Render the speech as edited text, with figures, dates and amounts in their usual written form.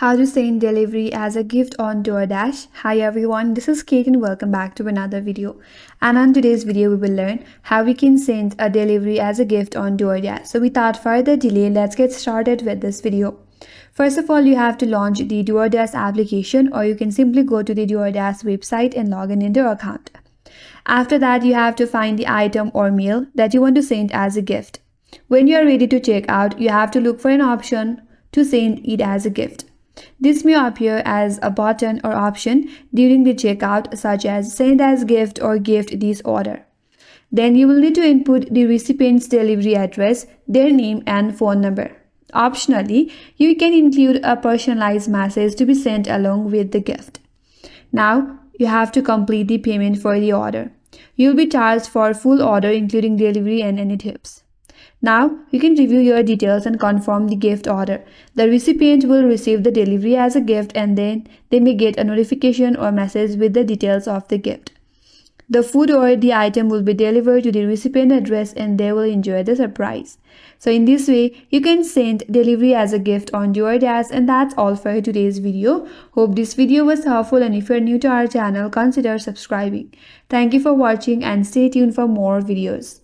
How to send delivery as a gift on Doordash. Hi everyone, this is Kate and welcome back to another video. And on today's video, we will learn how we can send a delivery as a gift on Doordash. So without further delay, let's get started with this video. First of all, you have to launch the Doordash application, or you can simply go to the Doordash website and log in into your account. After that, you have to find the item or meal that you want to send as a gift. When you are ready to check out, you have to look for an option to send it as a gift. This may appear as a button or option during the checkout, such as send as gift or gift this order. Then you will need to input the recipient's delivery address, their name and phone number. Optionally, you can include a personalized message to be sent along with the gift. Now, you have to complete the payment for the order. You will be charged for full order including delivery and any tips. Now, you can review your details and confirm the gift order. The recipient will receive the delivery as a gift and then they may get a notification or message with the details of the gift. The food or the item will be delivered to the recipient address and they will enjoy the surprise. So in this way, you can send delivery as a gift on Doordash, and that's all for today's video. Hope this video was helpful, and if you're new to our channel, consider subscribing. Thank you for watching and stay tuned for more videos.